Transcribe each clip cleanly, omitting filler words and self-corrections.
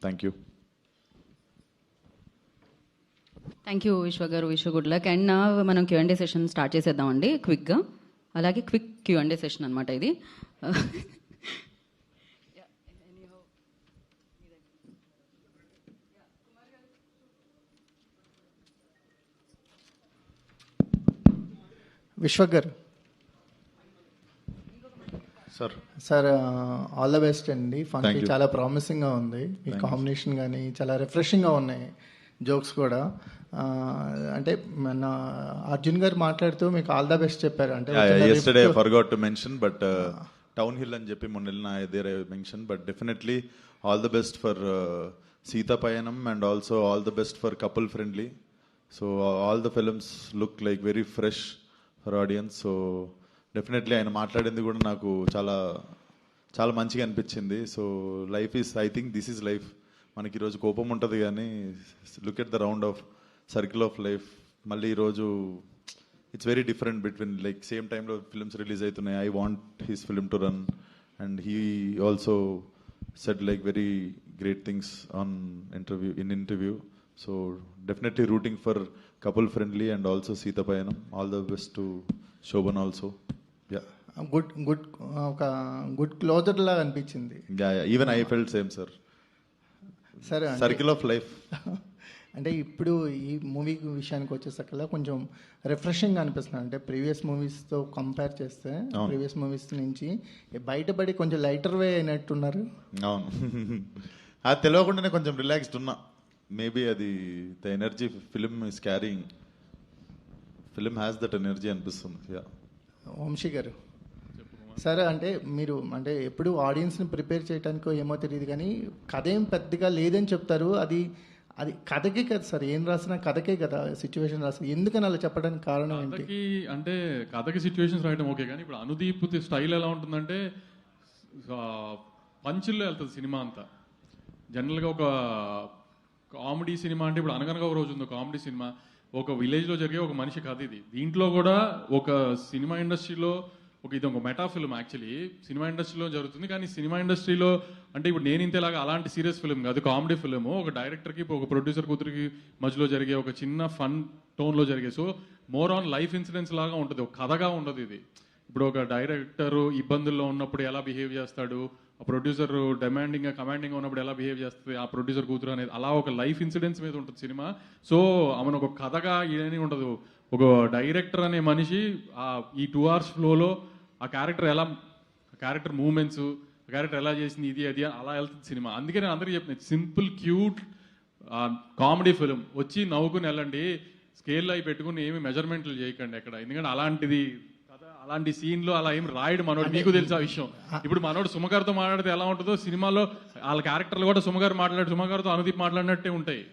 Thank you. Thank you విశ్వ గారు, విశ్వ గుడ్ లక్. అండ్ మనం Q&A సెషన్ స్టార్ట్ చేసేద్దామండి క్విక్గా. అలాగే క్విక్ Q&A సెషన్ అనమాట ఇది. విశ్వ గారు సార్ ఆల్ ద బెస్ట్ అండి. ఫంక్షన్ చాలా ప్రామిసింగ్గా ఉంది. మీ కాంబినేషన్ కానీ చాలా రిఫ్రెషింగ్గా ఉన్నాయి, జోక్స్ కూడా. అంటే మన అర్జున్ గారు మాట్లాడుతూ మీకు ఆల్ ద బెస్ట్ చెప్పారు. అంటే yesterday I forgot to mention, but town hill అని చెప్పి మొన్న వెళ్ళిన there I mention, but definitely all the best for Seetha Payanam and also all the best for couple friendly. So all the films look like very fresh for audience. So definitely ఆయన మాట్లాడింది కూడా నాకు చాలా చాలా మంచిగా అనిపించింది. So life is, I think this is life. మనకి ఈరోజు కోపం ఉంటుంది కానీ look at the round of circle of life. మళ్ళీ ఈరోజు it's very different between like same టైంలో ఫిల్మ్స్ రిలీజ్ అవుతున్నాయి. I want his film to run and he also said like very great things on interview. So definitely rooting for couple friendly and also Seetha Payanam. All the best to Shobhan also. ఒక good closure లాగా అనిపించింది. Even I felt same sir. Circle of life. అంటే ఇప్పుడు ఈ movie విషయానికి వచ్చేసరికల్లా కొంచెం refreshing అనిపిస్తుంది. అంటే ప్రీవియస్ మూవీస్తో కంపేర్ చేస్తే ప్రీవియస్ మూవీస్ నుంచి బయటపడి కొంచెం లైటర్ వే అయినట్టున్నారు. అవును, అది తెలియకుండానే కొంచెం రిలాక్స్డ్ ఉన్నా. మేబీ అది the energy film is carrying, film has that energy అనిపిస్తుంది. వంశీ గారు సరే, అంటే మీరు అంటే ఎప్పుడు ఆడియన్స్ని ప్రిపేర్ చేయడానికో ఏమో తెలియదు కానీ కథ ఏం పెద్దగా లేదని చెప్తారు. అది అది కథకే కదా సార్, ఏం రాసినా కథకే కదా సిచ్యువేషన్ రాసి, ఎందుకని అలా చెప్పడానికి కారణం ఏంటి? అంటే కథకి సిచ్యువేషన్స్ రాయడం ఓకే, కానీ ఇప్పుడు అనుదీప్ స్టైల్ ఎలా ఉంటుందంటే పంచుల్లో వెళ్తుంది సినిమా అంతా. జనరల్గా ఒక కామెడీ సినిమా అంటే ఇప్పుడు అనగనగా ఒక రోజు ఉంది కామెడీ సినిమా, ఒక విలేజ్లో జరిగే ఒక మనిషి కథ ఇది. దీంట్లో కూడా ఒక సినిమా ఇండస్ట్రీలో ఇది ఒక మెటా ఫిల్మ్. యాక్చువల్లీ సినిమా ఇండస్ట్రీలో జరుగుతుంది, కానీ సినిమా ఇండస్ట్రీలో అంటే ఇప్పుడు నేను ఇంతేలాగా అలాంటి సీరియస్ ఫిల్మ్ కాదు, కామెడీ ఫిల్మ్. ఒక డైరెక్టర్కి ఒక ప్రొడ్యూసర్ కూతురికి మధ్యలో జరిగే ఒక చిన్న ఫన్ టోన్లో జరిగే. So more on life incidents లాగా ఉంటుంది, ఒక కథగా ఉండదు ఇది. ఇప్పుడు ఒక డైరెక్టర్ ఇబ్బందుల్లో ఉన్నప్పుడు ఎలా బిహేవ్ చేస్తాడు, ఆ ప్రొడ్యూసర్ డిమాండింగ్గా కమాండింగ్గా ఉన్నప్పుడు ఎలా బిహేవ్ చేస్తుంది ఆ ప్రొడ్యూసర్ కూతురు అనేది, అలా ఒక లైఫ్ ఇన్సిడెంట్స్ మీద ఉంటుంది సినిమా. సో ఆమెను ఒక కథగా ఏమీ ఉండదు. ఒక డైరెక్టర్ అనే మనిషి ఈ 2 hours ఫ్లోలో ఆ క్యారెక్టర్ మూమెంట్స్, ఆ క్యారెక్టర్ ఎలా చేసింది ఇది అది అలా వెళ్తుంది సినిమా. అందుకే నేను అందరికీ చెప్తున్నాను, సింపుల్ క్యూట్ కామెడీ ఫిలిం వచ్చి నవ్వుకుని వెళ్ళండి. స్కేల్లో అవి పెట్టుకుని ఏమి మెజర్మెంట్లు చేయకండి ఎక్కడ, ఎందుకంటే అలాంటి సీన్లో అలా ఏం రాయడు మనోడు. మీకు తెలుసు ఆ విషయం. ఇప్పుడు మనోడు సుమగారితో మాట్లాడితే ఎలా ఉంటుందో సినిమాలో వాళ్ళ క్యారెక్టర్లు కూడా సుమగారితో అనుదీప్ మాట్లాడినట్టే ఉంటాయి.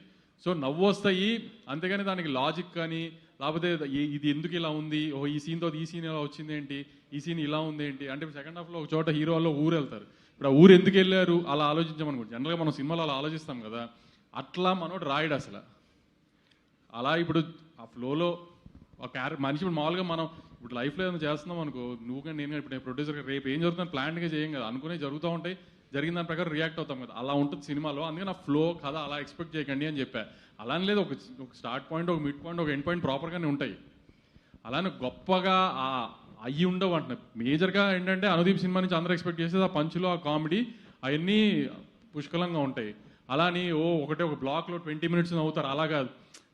సో నవ్వు వస్తాయి, అంతేగాని దానికి లాజిక్ కానీ లేకపోతే ఇది ఎందుకు ఇలా ఉంది, ఈ సీన్తో ఈ సీన్ ఇలా వచ్చింది ఏంటి, ఈ సీన్ ఇలా ఉంది ఏంటి అంటే సెకండ్ హాఫ్లో ఒక చోట హీరో వాళ్ళు ఊరు వెళ్తారు. ఇప్పుడు ఆ ఊరు ఎందుకు వెళ్ళారు అలా ఆలోచించామనుకోండి. జనరల్గా మనం సినిమాలో అలా ఆలోచిస్తాం కదా, అట్లా మనోడు రాయడు అసలు. అలా ఇప్పుడు ఆ ఫ్లోలో మనిషి ఇప్పుడు మామూలుగా మనం ఇప్పుడు లైఫ్లో ఏదైనా చేస్తున్నాం అనుకో, నువ్వు కానీ నేను ఇప్పుడు ప్రొడ్యూసర్ రేపు ఏం జరుగుతుందని ప్లాన్గా చేయం కదా, అనుకునే జరుగుతూ ఉంటాయి, జరిగిన దాని ప్రకారం రియాక్ట్ అవుతాం కదా, అలా ఉంటుంది సినిమాలో. అందుకని ఆ ఫ్లో కథ అలా ఎక్స్పెక్ట్ చేయకండి అని చెప్పా. అలానే లేదు, ఒక స్టార్ట్ పాయింట్, ఒక మిడ్ పాయింట్, ఒక ఎండ్ పాయింట్ ప్రాపర్గానే ఉంటాయి. అలానే గొప్పగా అయ్యి ఉండవు అంటున్నా. మేజర్గా ఏంటంటే అనుదీప్ సినిమా నుంచి అందరూ ఎక్స్పెక్ట్ చేసేది ఆ పంచులో ఆ కామెడీ అవన్నీ పుష్కలంగా ఉంటాయి. అలాని ఒక బ్లాక్లో 20 minutes నవ్వుతారు, అలా కాదు.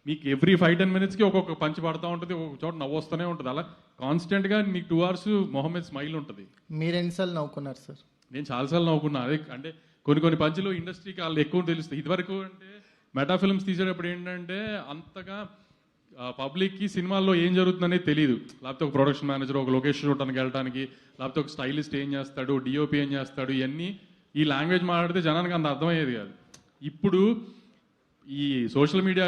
మీకు ఎవ్రీ 5-10 minutesకి ఒక్కొక్క పంచి పడుతూ ఉంటుంది, ఒక్కొక్క చోట నవ్వు వస్తూనే ఉంటుంది. అలా కాన్స్టెంట్గా మీకు 2 hours మొహమ్మద్ స్మైల్ ఉంటుంది. మీరు ఎన్నిసార్లు నవ్వుకున్నారు సార్? నేను చాలాసార్లు నవ్వుకున్నా. అదే అంటే కొన్ని పంచులు ఇండస్ట్రీకి వాళ్ళు ఎక్కువ తెలుస్తాయి. ఇదివరకు అంటే మెటా ఫిల్మ్స్ తీసేటప్పుడు ఏంటంటే అంతగా పబ్లిక్కి సినిమాల్లో ఏం జరుగుతుందనేది తెలియదు. లేకపోతే ఒక ప్రొడక్షన్ మేనేజర్ ఒక లొకేషన్ చూడటానికి వెళ్ళడానికి, లేకపోతే ఒక స్టైలిస్ట్ ఏం చేస్తాడు, డిఓపి ఏం చేస్తాడు, ఇవన్నీ ఈ లాంగ్వేజ్ మాట్లాడితే జనానికి అంత అర్థమయ్యేది కాదు. ఇప్పుడు ఈ సోషల్ మీడియా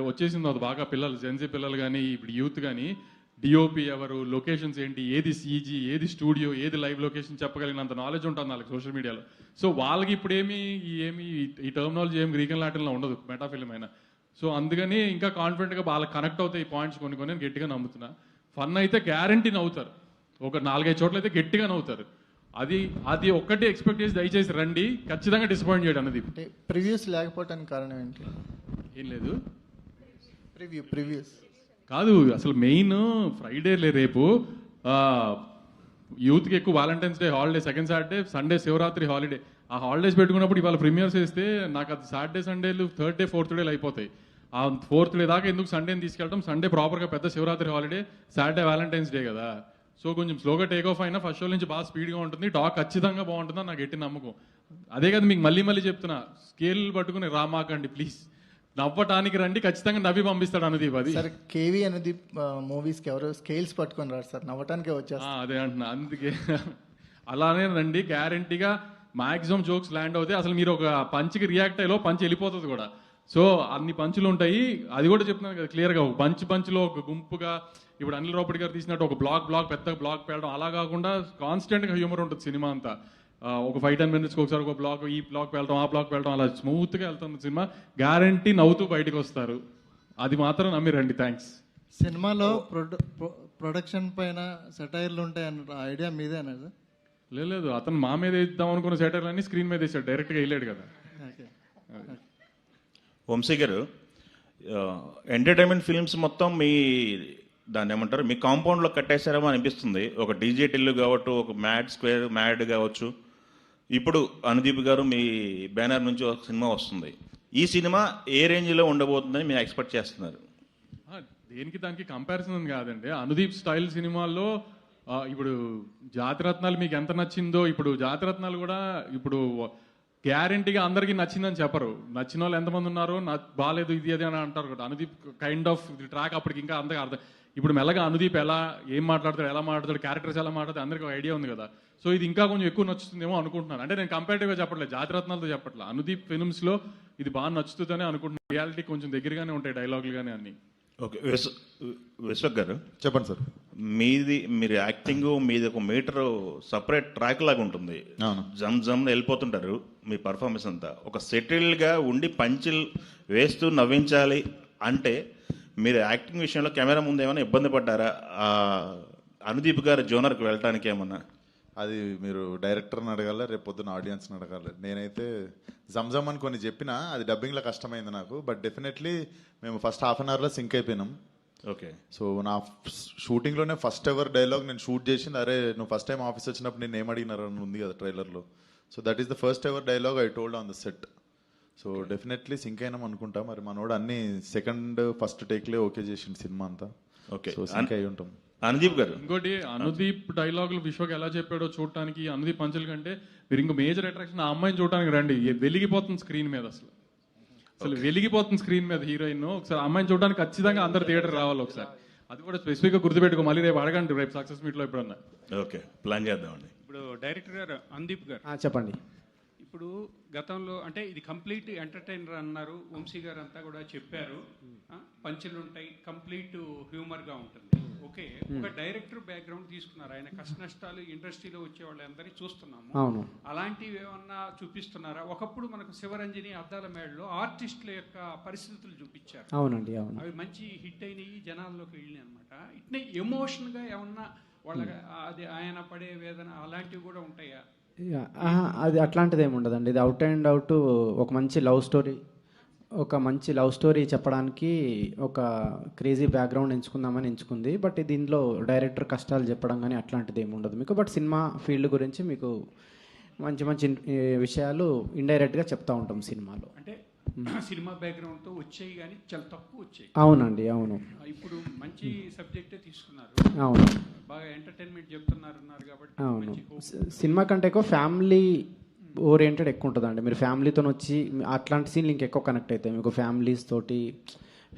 వచ్చేసింది, అది బాగా పిల్లలు, జెన్జీ పిల్లలు కానీ ఇప్పుడు యూత్ కానీ డిఓపి ఎవరు, లొకేషన్స్ ఏంటి, ఏది సీజీ, ఏది స్టూడియో, ఏది లైవ్ లొకేషన్ చెప్పగలిగినంత నాలెడ్జ్ ఉంటుంది వాళ్ళకి సోషల్ మీడియాలో. సో వాళ్ళకి ఇప్పుడు ఏమి ఈ టర్మినాలజీ ఏమి గ్రీక్ అండ్ లాటిన్లో ఉండదు మెటా ఫిల్మ్ అయినా. సో అందుకని ఇంకా కాన్ఫిడెంట్గా వాళ్ళకి కనెక్ట్ అవుతాయి ఈ పాయింట్స్ కొన్ని నేను గట్టిగా నమ్ముతున్నా. ఫన్ అయితే గ్యారంటీ నవ్వుతారు, ఒక 4-5 చోట్ల అయితే గట్టిగా నవ్వుతారు. అది అది ఒక్కటి ఎక్స్పెక్ట్ చేసి దయచేసి రండి, ఖచ్చితంగా డిసప్పాయింట్ చేయడం అనేది అంటే ప్రివ్యూస్ లేకపోవడానికి కారణం ఏంటి? ఏం లేదు. ప్రివ్యూస్ కాదు, అసలు మెయిన్ ఫ్రైడే రేపు యూత్కి ఎక్కువ Valentine's day holiday, second Saturday, Sunday Shivaratri holiday. ఆ హాలిడేస్ పెట్టుకున్నప్పుడు ఇవాళ ప్రీమియర్స్ వేస్తే నాకు అది సాటర్డే సండేలు థర్డ్ డే ఫోర్త్ డేలు అయిపోతాయి. ఆ ఫోర్త్ డే దాకా ఎందుకు సండేని తీసుకెళ్ళడం? సండే ప్రాపర్గా పెద్ద Shivaratri holiday, Saturday Valentine's day కదా. సో కొంచెం స్లోగా టేక్ ఆఫ్ అయినా ఫస్ట్ షో నుంచి బాగా స్పీడ్గా ఉంటుంది, టాక్ ఖచ్చితంగా బాగుంటుందని నాకు గట్టి నమ్మకం. అదే కదా మీకు మళ్ళీ చెప్తున్నా, స్కేల్ పట్టుకుని రామాకండి ప్లీజ్, నవ్వటానికి రండి, ఖచ్చితంగా నవ్వి పంపిస్తాడు అనుదీప్. అది సార్ కేవీ అనుదీప్ మూవీస్కి ఎవరు స్కేల్స్ పట్టుకొని రారు సార్, నవ్వటానికే వచ్చేస్తారు. అదే అంటున్నా, అందుకే అలానే రండి, గ్యారంటీగా మాక్సిమం జోక్స్ ల్యాండ్ అవుతాయి. అసలు మీరు ఒక పంచ్కి రియాక్ట్ అయ్యేలో పంచ్ వెళ్ళిపోతుంది కూడా. సో అన్ని పంచులు ఉంటాయి, అది కూడా చెప్తున్నాను కదా క్లియర్గా. ఒక పంచులో ఒక గుంపుగా, ఇప్పుడు అనిల్ రావుపూడి గారు తీసినట్టు ఒక బ్లాక్ పెద్ద బ్లాక్ పెట్టడం అలా కాకుండా కాన్స్టెంట్గా హ్యూమర్ ఉంటుంది సినిమా అంతా. ఒక 5-10 minutesకి ఒకసారి ఒక బ్లాక్, ఈ బ్లాక్ వెళ్ళడం ఆ బ్లాక్ వెళ్ళడం, అలా స్మూత్గా వెళ్తుంది సినిమా. గ్యారంటీ నవ్వుతూ బయటకు వస్తారు, అది మాత్రం నమ్మి రండి. థ్యాంక్స్. సినిమాలో ప్రొడక్షన్ పైన సెటైర్లు ఉంటాయన్న ఐడియా మీదేనా సార్? లేదు, అతను మా మీద ఇద్దాం అనుకున్న సెటర్లన్నీ స్క్రీన్ మీద వేసాడు, డైరెక్ట్గా వేయలేడు కదా. ఓకే. వంశీ గారు, ఎంటర్టైన్మెంట్ ఫిల్మ్స్ మొత్తం మీ దాన్ని ఏమంటారు, మీ కాంపౌండ్లో కట్టేశారేమో అనిపిస్తుంది. ఒక డీజే టిల్లు కావచ్చు, ఒక మ్యాడ్ కావచ్చు. ఇప్పుడు అనుదీప్ గారు మీ బ్యానర్ నుంచి ఒక సినిమా వస్తుంది. ఈ సినిమా ఏ రేంజ్లో ఉండబోతుందని మీరు ఎక్స్పెక్ట్ చేస్తున్నారు? దేనికి దానికి కంపారిజన్ కాదండి. అనుదీప్ స్టైల్ సినిమాల్లో ఇప్పుడు జాతిరత్నాలు మీకు ఎంత నచ్చిందో, ఇప్పుడు జాతిరత్నాలు కూడా ఇప్పుడు గ్యారంటీగా అందరికీ నచ్చిందని చెప్పరు. నచ్చిన వాళ్ళు ఎంతమంది ఉన్నారో బాగాలేదు ఇది అది అని అంటారు కదా. అనుదీప్ కైండ్ ఆఫ్ ట్రాక్ అప్పటికి ఇంకా అందరికీ అర్థం. ఇప్పుడు మెల్లగా అనుదీప్ ఏం మాట్లాడతాడు, ఎలా మాట్లాడతాడు, క్యారెక్టర్స్ ఎలా మాట్లాడతాడు అందరికీ ఒక ఐడియా ఉంది కదా. సో ఇది ఇంకా కొంచెం ఎక్కువ నచ్చుతుందేమో అనుకుంటున్నాను. అంటే నేను కంపారిటివ్గా చెప్పట్లేదు, జాతిరత్నాలతో చెప్పట్లేదు, అనుదీప్ ఫిల్మ్స్లో ఇది బాగా నచ్చుతుందని అనుకుంటున్నాను. రియాలిటీ కొంచెం దగ్గరగానే ఉంటాయి డైలాగులు కానీ అన్ని. ఓకే, విశ్వక్ గారు చెప్పండి సార్. మీరు యాక్టింగ్ మీది ఒక మీటర్ సపరేట్ ట్రాక్ లాగా ఉంటుంది. జమ్ వెళ్ళిపోతుంటారు మీ పర్ఫార్మెన్స్ అంతా. ఒక సెటిల్డ్గా ఉండి పంచిల్ వేస్తూ నవ్వించాలి అంటే మీరు యాక్టింగ్ విషయంలో కెమెరా ముందు ఏమైనా ఇబ్బంది పడ్డారా? అనుదీప్ గారి జోనర్కి వెళ్ళటానికి ఏమన్నా? అది మీరు డైరెక్టర్ని అడగాలి, రేపు పొద్దున్న ఆడియన్స్ని అడగాలి. నేనైతే జమ్ అని కొన్ని చెప్పినా అది డబ్బింగ్లో కష్టమైంది నాకు. బట్ డెఫినెట్లీ మేము ఫస్ట్ హాఫ్ అన్ అవర్లో సింక్ అయిపోయినాం. ఓకే. సో నా షూటింగ్లోనే ఫస్ట్ ఎవర్ డైలాగ్ నేను షూట్ చేసింది, అరే నువ్వు ఫస్ట్ టైం ఆఫీస్ వచ్చినప్పుడు నేను ఏం అడిగినారని ఉంది కదా ట్రైలర్లో. So that is the first ever dialogue I told on the set. So definitely sync అయినాం అనుకుంటా. మరి మనోడు అన్ని సెకండ్ ఫస్ట్ టేక్లే ఓకే చేసిండు సినిమా అంతా. ఓకే, సో సింక్ అయి ఉంటాం. అనుదీప్ గారు, ఇంకోటి అనుదీప్ డైలాగులు విశ్వక్ ఎలా చెప్పాడో చూడటానికి, అనుదీప్ పంచుల కంటే మీరు ఇంకో మేజర్ అట్రాక్షన్ ఆ అమ్మాయిని చూడటానికి రండి. వెలిగిపోతుంది స్క్రీన్ మీద, అసలు వెలిగిపోతుంది స్క్రీన్ మీద హీరోయిన్. ఒకసారి అమ్మాయిని చూడడానికి ఖచ్చితంగా అందరు థియేటర్ రావాలి ఒకసారి. అది కూడా స్పెసిఫిక్గా గుర్తుపెట్టుకో, మళ్ళీ రేపు అడగండి రేపు సక్సెస్ మీట్లో ఎప్పుడన్నా. ఓకే, ప్లాన్ చేద్దామండి. ఇప్పుడు డైరెక్టర్ గారు అనుదీప్ గారు చెప్పండి. ఇప్పుడు గతంలో అంటే ఇది కంప్లీట్ ఎంటర్టైనర్ అన్నారు, వంశీ గారు అంతా కూడా చెప్పారు. పంచులు ఉంటాయి, కంప్లీట్ హ్యూమర్గా ఉంటుంది. ఓకే, ఒక డైరెక్టర్ బ్యాక్గ్రౌండ్ తీసుకున్నారు, ఆయన కష్ట నష్టాలు ఇండస్ట్రీలో వచ్చే వాళ్ళందరినీ చూస్తున్నాము. అవును, అలాంటివి ఏమన్నా చూపిస్తున్నారా? ఒకప్పుడు మనకు శివరంజని, అద్దాల మేడలో ఆర్టిస్టుల యొక్క పరిస్థితులు చూపించారు. అవునండి, అవును. అవి మంచి హిట్ అయినాయి, జనాల్లోకి వెళ్ళినాయి అనమాట. ఇట్నే ఎమోషన్గా ఏమన్నా వాళ్ళ అది ఆయన పడే వేదన అలాంటివి కూడా ఉంటాయా? అది అట్లాంటిది ఏమి ఉండదండి. ఇది అవుట్ అండ్ అవుట్ ఒక మంచి లవ్ స్టోరీ చెప్పడానికి ఒక క్రేజీ బ్యాక్గ్రౌండ్ ఎంచుకుంది. బట్ దీనిలో డైరెక్టర్ కష్టాలు చెప్పడం కానీ అట్లాంటిది ఏమి ఉండదు మీకు. బట్ సినిమా ఫీల్డ్ గురించి మీకు మంచి విషయాలు ఇండైరెక్ట్గా చెప్తా ఉంటాం సినిమాలో. అంటే సినిమా బ్యాక్గ్రౌండ్తో వచ్చాయి కానీ చాలా తక్కువ వచ్చాయి. అవునండి, అవును. ఇప్పుడు మంచి సబ్జెక్టే తీసుకున్నారు, అవును, బాగా ఎంటర్టైన్మెంట్ చెప్తున్నారు కాబట్టి. అవును, సినిమా కంటే ఎక్కువ ఫ్యామిలీ ఓరియంటెడ్ ఎక్కువ ఉంటుందండి. మీరు ఫ్యామిలీతో వచ్చి అట్లాంటి సీన్లు ఇంకెక్కువ కనెక్ట్ అవుతాయి మీకు. ఫ్యామిలీస్ తోటి,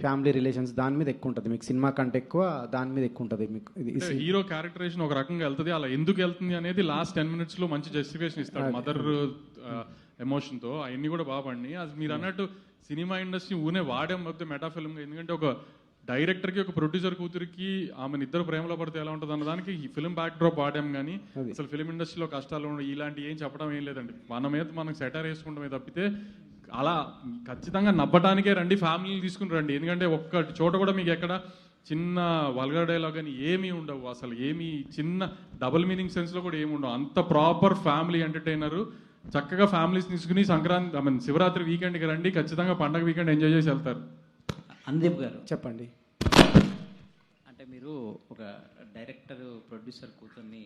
ఫ్యామిలీ రిలేషన్స్ దాని మీద ఎక్కువ ఉంటుంది మీకు. సినిమా కంటే ఎక్కువ దాని మీద ఎక్కువ ఉంటుంది మీకు. హీరో క్యారెక్టరైజేషన్ ఒక రకంగా వెళ్తుంది, అలా ఎందుకు వెళ్తుంది అనేది లాస్ట్ 10 minutes లో మంచి జస్టిఫికేషన్ ఇస్తాడు మదర్ ఎమోషన్తో. అవన్నీ కూడా బాగా పడినాయి. అది మీరు అన్నట్టు సినిమా ఇండస్ట్రీ ఊనే వాడాం వద్ద మెటాఫిల్మ్గా. ఎందుకంటే ఒక డైరెక్టర్కి ఒక ప్రొడ్యూసర్ కూతురికి ఆమెను ఇద్దరు ప్రేమలో పడితే ఎలా ఉంటుంది అన్నదానికి ఈ ఫిల్మ్ బ్యాక్ డ్రాప్ వాడాం. కానీ అసలు ఫిల్మ్ ఇండస్ట్రీలో కష్టాలు ఇలాంటి ఏం చెప్పడం ఏం లేదండి. మన మీద మనం సెటర్ వేసుకుంటామే తప్పితే అలా ఖచ్చితంగా నవ్వటానికే రండి, ఫ్యామిలీని తీసుకుని రండి. ఎందుకంటే ఒక్క చోట కూడా మీకు ఎక్కడ చిన్న వల్గర్ డైలాగ్ కానీ ఏమీ ఉండవు, అసలు ఏమీ చిన్న డబుల్ మీనింగ్ సెన్స్లో కూడా ఏమి ఉండవు. అంత ప్రాపర్ ఫ్యామిలీ ఎంటర్టైనర్. చక్కగా ఫ్యామిలీస్ తీసుకుని సంక్రాంతి శివరాత్రి వీకెండ్కి రండి, ఖచ్చితంగా పండగ వీకెండ్ ఎంజాయ్ చేసి వెళ్తారు. అనుదీప్ గారు చెప్పండి. అంటే మీరు ఒక డైరెక్టర్ ప్రొడ్యూసర్ కూతుర్ని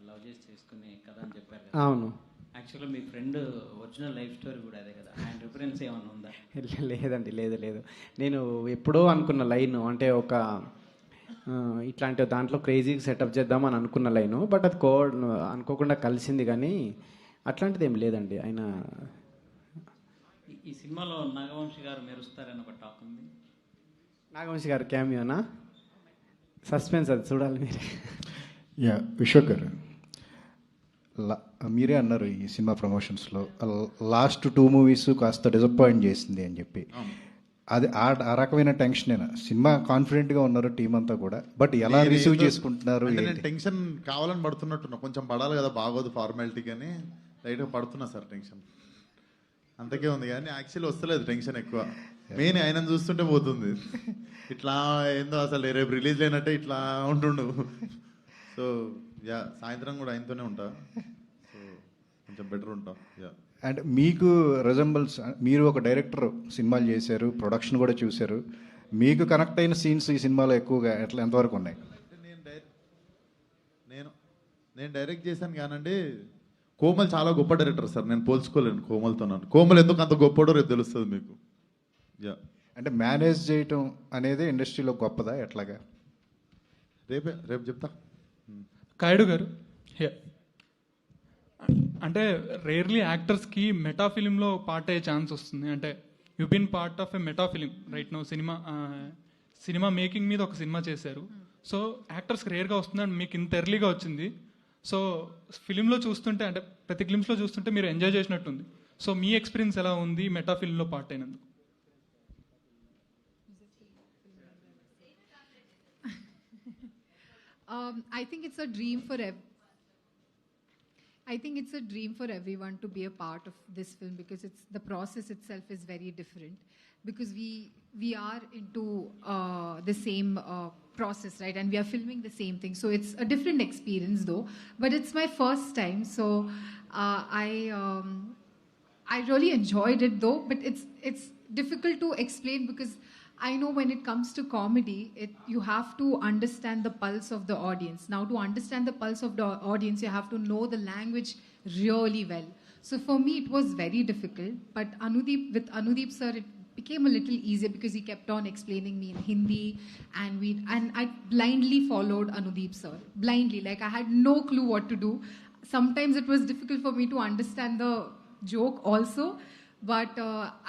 లవ్ చేసి చేసుకునే కథ అని చెప్పారు కదా. అవును. యాక్చువల్గా మీ ఫ్రెండ్ ఒరిజినల్ లైఫ్ స్టోరీ కూడా అదే కదా, ఆయన రిఫరెన్స్ ఏమైనా ఉందా? లేదండి, లేదు. నేను ఎప్పుడో అనుకున్న లైన్, అంటే ఒక ఇట్లాంటి దాంట్లో క్రేజీగా సెటప్ చేద్దామని అనుకున్న లైను, బట్ అది అనుకోకుండా కలిసింది, కానీ అట్లాంటిది ఏం లేదండి. ఆయన ఈ సినిమాలో నాగవంశి గారు మెరుస్తారని ఒక టాక్ ఉంది. నాగవంశి గారు క్యామియోనా? సస్పెన్స్, అది చూడాలి మీరు. యా, విశ్వక్ గారు, మీరే అన్నారు ఈ సినిమా ప్రమోషన్స్లో లాస్ట్ 2 మూవీస్ కాస్త డిసప్పాయింట్ చేసింది అని చెప్పి. అది ఆ రకమైన టెన్షనేనా? సినిమా కాన్ఫిడెంట్గా ఉన్నారు టీం అంతా కూడా, బట్ ఎలా రిసీవ్ చేసుకుంటున్నారు? నేను టెన్షన్ కావాలని పడుతున్నట్టున్నా, కొంచెం పడాలి కదా, బాగోదు ఫార్మాలిటీ, కానీ లైట్గా పడుతున్నా సార్ టెన్షన్, అంతకే ఉంది. కానీ యాక్చువల్లీ వస్తలేదు టెన్షన్ ఎక్కువ. మెయిన్ ఆయన చూస్తుంటే పోతుంది, ఇట్లా ఏందో అసలు రేపు రిలీజ్ అయినట్టే ఇట్లా ఉంటుండు. సో యా, సాయంత్రం కూడా ఆయనతోనే ఉంటా, సో కొంచెం బెటర్ ఉంటా. యా. అండ్ మీకు రిజంబల్స్, మీరు ఒక డైరెక్టర్, సినిమాలు చేశారు, ప్రొడక్షన్ కూడా చూశారు, మీకు కనెక్ట్ అయిన సీన్స్ ఈ సినిమాలో ఎక్కువగా ఎంతవరకు ఉన్నాయి? నేను డైరెక్ట్ చేశాను కానండి, కోమల్ చాలా గొప్ప డైరెక్టర్ సార్, నేను పోల్చుకోలేను కోమల్తో. కోమల్ ఎందుకు అంత గొప్పడో రేపు తెలుస్తుంది మీకు. యా. అంటే మేనేజ్ చేయటం అనేది ఇండస్ట్రీలో గొప్పదా ఎట్లాగా? రేపు చెప్తా. కాయుడు గారు, అంటే రేర్లీ యాక్టర్స్కి మెటా ఫిలింలో పార్ట్ అయ్యే ఛాన్స్ వస్తుంది. అంటే you been part of a meta film right no. సినిమా మేకింగ్ మీద ఒక సినిమా చేశారు. సో యాక్టర్స్కి రేర్గా వస్తుంది, అండ్ మీకు ఇంత ఎర్లీగా వచ్చింది. సో ఫిలింలో చూస్తుంటే, అంటే ప్రతి గ్లిమ్స్లో చూస్తుంటే మీరు ఎంజాయ్ చేసినట్టుంది. సో మీ ఎక్స్పీరియన్స్ ఎలా ఉంది మెటా ఫిలింలో పార్ట్ అయినందుకు? I think it's a dream for everyone to be a part of this film, because the process itself is very different, because we are into the same process, right? And we are filming the same thing, so it's a different experience though. But it's my first time, so I really enjoyed it though. But it's difficult to explain, because I know when it comes to comedy, you have to understand the pulse of the audience. Now, to understand the pulse of the audience, you have to know the language really well. So for me, it was very difficult. But with Anudeep sir, it became a little easier, because he kept on explaining me in Hindi, and I blindly followed Anudeep sir. Blindly, like I had no clue what to do. Sometimes it was difficult for me to understand the joke also. But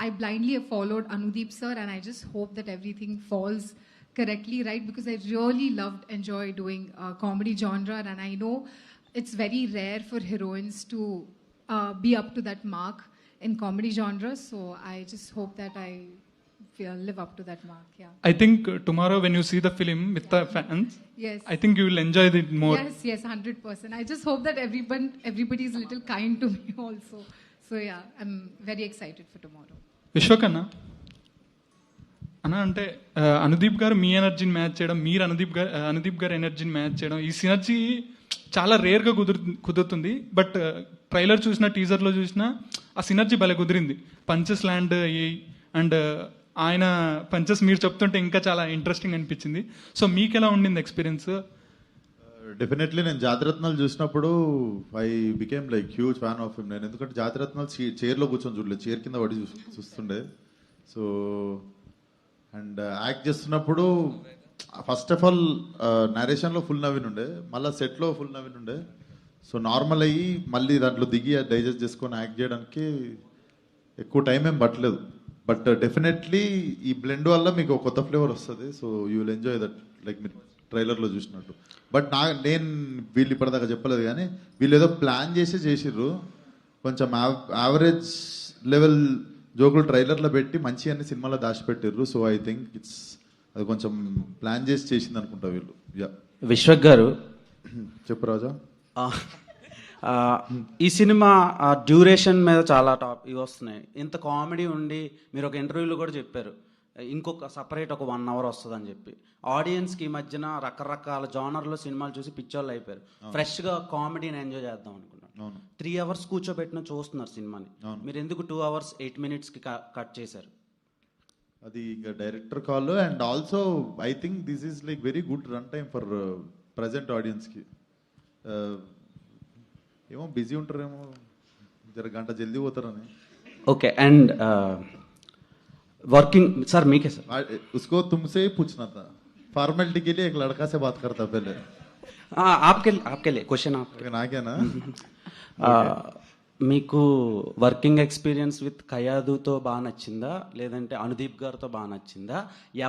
I blindly followed Anudeep sir, and I just hope that everything falls correctly, right? Because I really enjoy doing comedy genre, and I know it's very rare for heroines to be up to that mark in comedy genre. So I just hope that I live up to that mark. Yeah. I think tomorrow when you see the film with the fans, yes, I think you will enjoy it more. Yes, 100%. I just hope that everybody is a little kind to me also. So yeah, I'm very excited for tomorrow. Vishwak అన్న అంటే అనుదీప్ గారు మీ ఎనర్జీని match చేయడం, మీరు అనుదీప్ గారు ఎనర్జీని match చేయడం, ఈ సినర్జీ చాలా రేర్గా కుదురుతుంది. బట్ ట్రైలర్ చూసినా, టీజర్లో చూసినా ఆ సినర్జీ భలే కుదిరింది. పంచెస్ ల్యాండ్ అండ్ ఆయన పంచెస్ మీరు చెప్తుంటే ఇంకా చాలా ఇంట్రెస్టింగ్ అనిపించింది. సో మీకు ఎలా ఉండింది ఎక్స్పీరియన్స్? డెఫినెట్లీ నేను జాతిరత్నాలు చూసినప్పుడు I became like huge fan of him. నేను ఎందుకంటే జాతిరత్నాలు చైర్లో కూర్చొని చూడలేదు, చైర్ కింద పడి చూస్తుండే. సో అండ్ యాక్ట్ చేస్తున్నప్పుడు ఫస్ట్ ఆఫ్ ఆల్ నరేషన్లో ఫుల్ నవీన్ ఉండే, మళ్ళీ సెట్లో ఫుల్ నవీన్ ఉండే. సో నార్మల్ అయ్యి మళ్ళీ దాంట్లో దిగి డైజెస్ట్ చేసుకొని యాక్ట్ చేయడానికి ఎక్కువ టైం ఏం పట్టలేదు. బట్ డెఫినెట్లీ ఈ బ్లెండ్ వల్ల మీకు ఒక కొత్త ఫ్లేవర్ వస్తుంది. So you will enjoy that, like మీరు ట్రైలర్లో చూసినట్టు. బట్ నేను వీళ్ళు ఇప్పటిదాకా చెప్పలేదు, కానీ వీళ్ళు ఏదో ప్లాన్ చేసిర్రు. కొంచెం యావరేజ్ లెవెల్ జోకులు ట్రైలర్లో పెట్టి మంచి అన్ని సినిమాలో దాచిపెట్టిర్రు. సో ఐ థింక్ అది కొంచెం ప్లాన్ చేసింది అనుకుంటా వీళ్ళు. యా. విశ్వక్ గారు చెప్పు రాజా. ఈ సినిమా డ్యూరేషన్ మీద చాలా ఇవి వస్తున్నాయి. ఇంత కామెడీ ఉండి మీరు ఒక ఇంటర్వ్యూలో కూడా చెప్పారు, ఇంకొక సపరేట్ ఒక 1 hour వస్తుందని చెప్పి ఆడియన్స్కి ఈ మధ్యన రకరకాల జానర్లో సినిమాలు చూసి పిచ్చోళ్ళు అయిపోయారు. ఫ్రెష్గా కామెడీని ఎంజాయ్ చేద్దాం అనుకున్నారు. 3 hours కూర్చోబెట్టిన చూస్తున్నారు సినిమాని. మీరు ఎందుకు 2 hours 8 minutesకి కట్ చేశారు? అది ఇంకా director call. And also I think this is like very good run time for present ఆడియన్స్కి. ఏమో బిజీ ఉంటారేమో, జర గంట జల్దీ పోతారని. Okay. And working sir मीके sir उसको तुमसे ही पूछना था, फॉर्मेलिटी के लिए एक लड़का से बात करता पहले. आपके लिए क्वेश्चन आपके నాకేనా? మీకు వర్కింగ్ ఎక్స్పీరియన్స్ విత్ కయాదుతో బాగా నచ్చిందా, లేదంటే అనుదీప్ గారితో బాగా నచ్చిందా?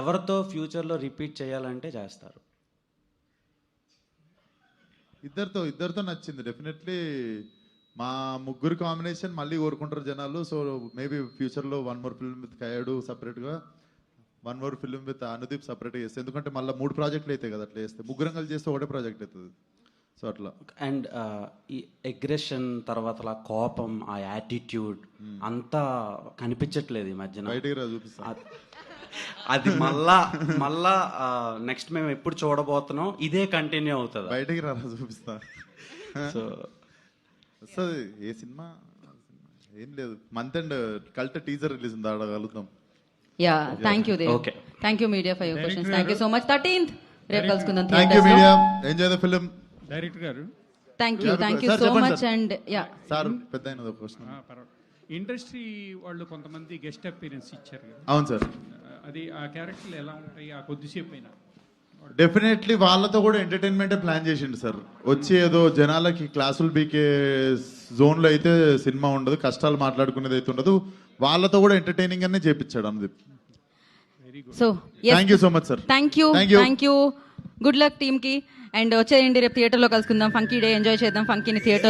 ఎవరితో ఫ్యూచర్లో రిపీట్ చేయాలంటే చేస్తారు? ఇద్దరితో నచ్చింది డెఫినెట్లీ. మా ముగ్గురు కాంబినేషన్ మళ్ళీ కోరుకుంటారు జనాలు. సో మేబీ ఫ్యూచర్లో 1 more ఫిల్మ్ విత్ కయాడు సపరేట్గా, 1 more ఫిల్మ్ విత్ అనుదీప్ సపరేట్గా చేస్తే, ఎందుకంటే మళ్ళీ 3 ప్రాజెక్టులు అవుతాయి కదా అట్లా చేస్తే. ముగ్గురం కలిసి చేస్తే ఒకటే ప్రాజెక్ట్ అవుతుంది. సో అట్లా. అండ్ ఈ అగ్రెషన్ తర్వాత కోపం, ఆ యాటిట్యూడ్ అంతా కనిపించట్లేదు ఈ మధ్యన. బయటికి రా చూపిస్తా. అది మళ్ళా నెక్స్ట్ మేము ఎప్పుడు చూడబోతున్నాం, ఇదే కంటిన్యూ అవుతుంది. బయటికి రా చూపిస్తా. సో వస్తుంది. ఏ సినిమా ఏం లేదు, month and cult teaser release ఉంది, ఆడగలుగుతాం. Yeah, thank you Dev. Okay, thank you media for your questions. Thank you so much. 13th రేపు కలుసుకుందాం. Thank you media, enjoy the film. Director గారు thank you so much. And yeah sir పెద్ద అయినది ఒక question. Industry వాళ్ళు కొంతమంది guest appearance ఇచ్చారు కదా. అవును సార్. అది ఆ క్యారెక్టర్లు ఎలా ఉంటాయి ఆ కొద్దిసేపు అయినా? డెఫినెట్లీ వాళ్ళతో కూడా ఎంటర్టైన్మెంటే ప్లాన్ చేసిండు సార్. వచ్చి ఏదో జనాలకి క్లాసులు బీకే జోన్లో అయితే సినిమా ఉండదు, కష్టాలు మాట్లాడుకునేది అయితే ఉండదు. వాళ్ళతో కూడా ఎంటర్టైనింగ్ అనే చేపించాడు Anudeep. So thank you so much sir. Thank you. Good luck team కి. అండ్ వచ్చేయండి, రేపు థియేటర్లో కలుసుకుందాం. ఫంకీ డే ఎంజాయ్ చేద్దాం. ఫంకీని థియేటర్